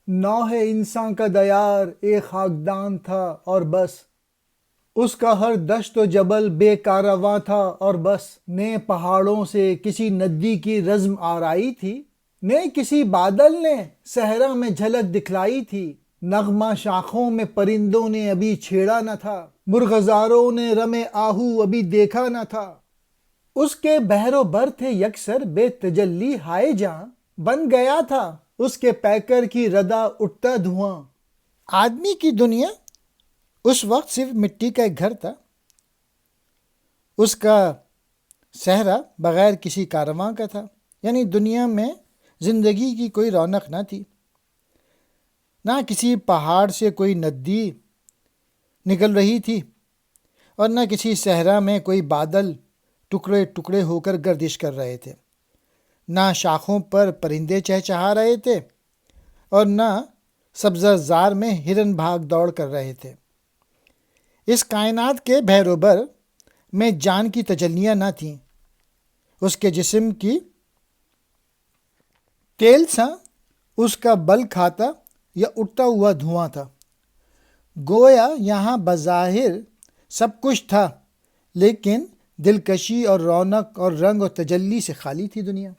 نوح انسان کا دیار ایک خاکدان تھا اور بس، اس کا ہر دشت و جبل بے کارواں تھا اور بس، نے پہاڑوں سے کسی ندی کی رزم آرائی تھی، نے کسی بادل نے صحرا میں جھلک دکھلائی تھی، نغمہ شاخوں میں پرندوں نے ابھی چھیڑا نہ تھا، مرغزاروں نے رم آہو ابھی دیکھا نہ تھا، اس کے بحر و بر تھے یکسر بے تجلی ہائے جاں، بن گیا تھا اس کے پیکر کی ردا اٹھتا دھواں۔ آدمی کی دنیا اس وقت صرف مٹی کا ایک گھر تھا، اس کا صحرا بغیر کسی کارواں کا تھا، یعنی دنیا میں زندگی کی کوئی رونق نہ تھی، نہ کسی پہاڑ سے کوئی ندی نکل رہی تھی اور نہ کسی صحرا میں کوئی بادل ٹکڑے ٹکڑے ہو کر گردش کر رہے تھے، نہ شاخوں پر پرندے چہچہا رہے تھے اور نہ سبزہ زار میں ہرن بھاگ دوڑ کر رہے تھے۔ اس کائنات کے بحر و بر میں جان کی تجلیاں نہ تھیں، اس کے جسم کی تیل سا اس کا بل کھاتا یا اٹھتا ہوا دھواں تھا، گویا یہاں بظاہر سب کچھ تھا لیکن دلکشی اور رونق اور رنگ اور تجلی سے خالی تھی دنیا۔